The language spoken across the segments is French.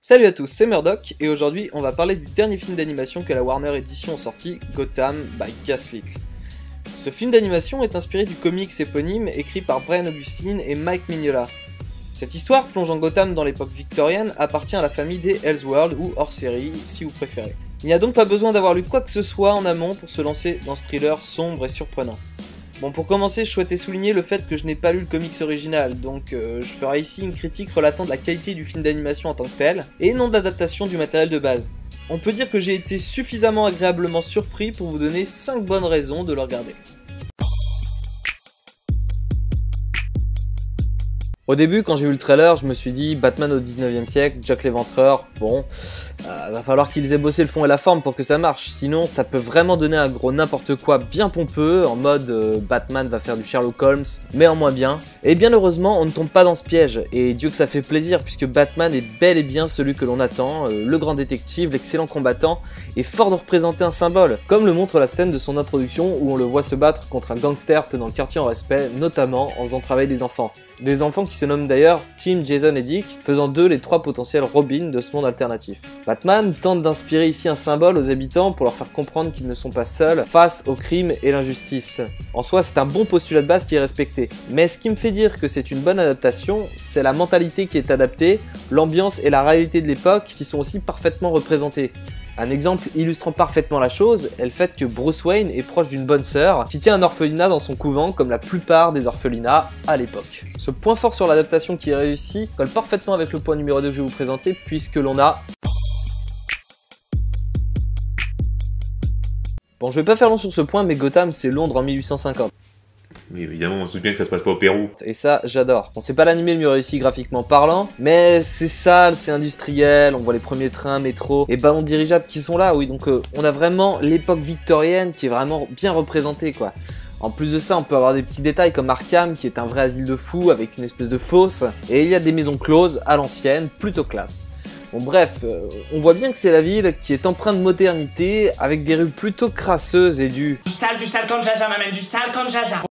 Salut à tous, c'est Murdoch et aujourd'hui on va parler du dernier film d'animation que la Warner Edition a sorti, Gotham by Gaslit. Ce film d'animation est inspiré du comics éponyme écrit par Brian Augustine et Mike Mignola. Cette histoire, plongeant Gotham dans l'époque victorienne, appartient à la famille des Elseworlds ou hors-série si vous préférez. Il n'y a donc pas besoin d'avoir lu quoi que ce soit en amont pour se lancer dans ce thriller sombre et surprenant. Bon, pour commencer, je souhaitais souligner le fait que je n'ai pas lu le comics original, donc je ferai ici une critique relatant de la qualité du film d'animation en tant que tel, et non de l'adaptation du matériel de base. On peut dire que j'ai été suffisamment agréablement surpris pour vous donner 5 bonnes raisons de le regarder. Au début, quand j'ai vu le trailer, je me suis dit Batman au 19e siècle, Jack l'Éventreur, bon, va falloir qu'ils aient bossé le fond et la forme pour que ça marche, sinon ça peut vraiment donner un gros n'importe quoi bien pompeux, en mode Batman va faire du Sherlock Holmes, mais en moins bien. Et bien heureusement, on ne tombe pas dans ce piège, et Dieu que ça fait plaisir, puisque Batman est bel et bien celui que l'on attend, le grand détective, l'excellent combattant, et fort de représenter un symbole, comme le montre la scène de son introduction où on le voit se battre contre un gangster tenant le quartier en respect, notamment en faisant travailler des enfants. Des enfants qui se nomment d'ailleurs Tim, Jason et Dick, faisant d'eux les 3 potentiels Robin de ce monde alternatif. Batman tente d'inspirer ici un symbole aux habitants pour leur faire comprendre qu'ils ne sont pas seuls face au crime et l'injustice. En soi, c'est un bon postulat de base qui est respecté. Mais ce qui me fait dire que c'est une bonne adaptation, c'est la mentalité qui est adaptée, l'ambiance et la réalité de l'époque qui sont aussi parfaitement représentées. Un exemple illustrant parfaitement la chose est le fait que Bruce Wayne est proche d'une bonne sœur qui tient un orphelinat dans son couvent comme la plupart des orphelinats à l'époque. Ce point fort sur l'adaptation qui est réussi colle parfaitement avec le point numéro 2 que je vais vous présenter puisque l'on a... Bon, je vais pas faire long sur ce point mais Gotham c'est Londres en 1850. Oui, évidemment, on se doute bien que ça se passe pas au Pérou. Et ça, j'adore. Bon, c'est pas l'animé le mieux réussi graphiquement parlant, mais c'est sale, c'est industriel, on voit les premiers trains, métro, et ballons dirigeables qui sont là, oui, donc on a vraiment l'époque victorienne qui est vraiment bien représentée, quoi. En plus de ça, on peut avoir des petits détails comme Arkham, qui est un vrai asile de fous avec une espèce de fosse, et il y a des maisons closes à l'ancienne, plutôt classe. Bon bref, on voit bien que c'est la ville qui est empreinte de modernité, avec des rues plutôt crasseuses et du sale comme jaja, m'amène du sale comme jaja.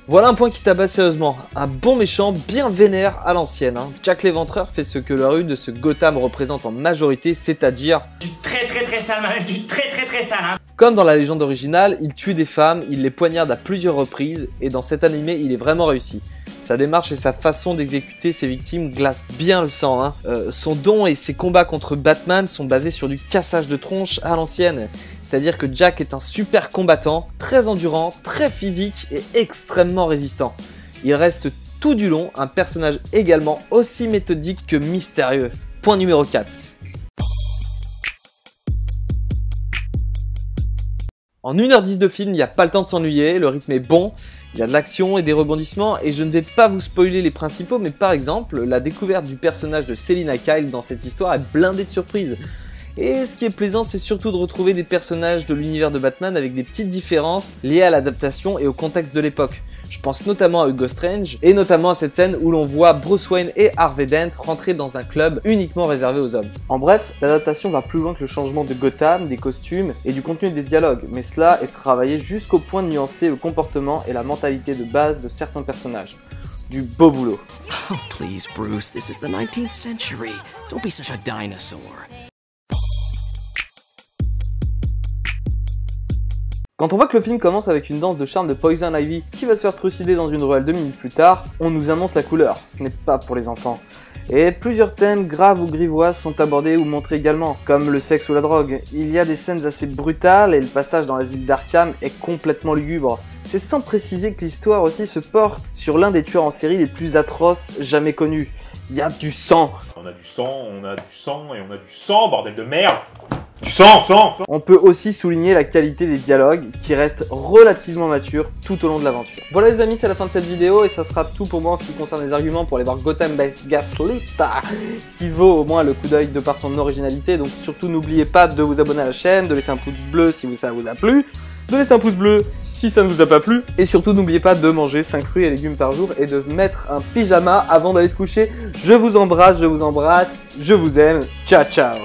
Voilà un point qui tabasse sérieusement, un bon méchant bien vénère à l'ancienne. Jack l'Éventreur fait ce que la rue de ce Gotham représente en majorité, c'est-à-dire du très sale, même du très sale. Comme dans la légende originale, il tue des femmes, il les poignarde à plusieurs reprises, et dans cet animé, il est vraiment réussi. Sa démarche et sa façon d'exécuter ses victimes glacent bien le sang. Son don et ses combats contre Batman sont basés sur du cassage de tronche à l'ancienne. C'est-à-dire que Jack est un super combattant, très endurant, très physique et extrêmement résistant. Il reste tout du long un personnage également aussi méthodique que mystérieux. Point numéro 4. En 1h10 de film, il n'y a pas le temps de s'ennuyer, le rythme est bon, il y a de l'action et des rebondissements et je ne vais pas vous spoiler les principaux, mais par exemple, la découverte du personnage de Selina Kyle dans cette histoire est blindée de surprises. Et ce qui est plaisant, c'est surtout de retrouver des personnages de l'univers de Batman avec des petites différences liées à l'adaptation et au contexte de l'époque. Je pense notamment à Hugo Strange, et notamment à cette scène où l'on voit Bruce Wayne et Harvey Dent rentrer dans un club uniquement réservé aux hommes. En bref, l'adaptation va plus loin que le changement de Gotham, des costumes et du contenu des dialogues, mais cela est travaillé jusqu'au point de nuancer le comportement et la mentalité de base de certains personnages. Du beau boulot. Oh please Bruce, this is the 19th century. Don't be such a dinosaur. Quand on voit que le film commence avec une danse de charme de Poison Ivy qui va se faire trucider dans une ruelle 2 minutes plus tard, on nous annonce la couleur, ce n'est pas pour les enfants. Et plusieurs thèmes graves ou grivoises sont abordés ou montrés également, comme le sexe ou la drogue. Il y a des scènes assez brutales et le passage dans l'asile d'Arkham est complètement lugubre. C'est sans préciser que l'histoire aussi se porte sur l'un des tueurs en série les plus atroces jamais connus. Il y a du sang. On a du sang, on a du sang et on a du sang, bordel de merde. Du sang. On peut aussi souligner la qualité des dialogues qui restent relativement matures tout au long de l'aventure. Voilà les amis, c'est la fin de cette vidéo et ça sera tout pour moi en ce qui concerne les arguments pour aller voir Gotham by Gaslit, qui vaut au moins le coup d'œil de par son originalité. Donc surtout n'oubliez pas de vous abonner à la chaîne, de laisser un pouce bleu si ça vous a plu, de laisser un pouce bleu si ça ne vous a pas plu, et surtout n'oubliez pas de manger 5 fruits et légumes par jour et de mettre un pyjama avant d'aller se coucher. Je vous embrasse, je vous aime, ciao ciao.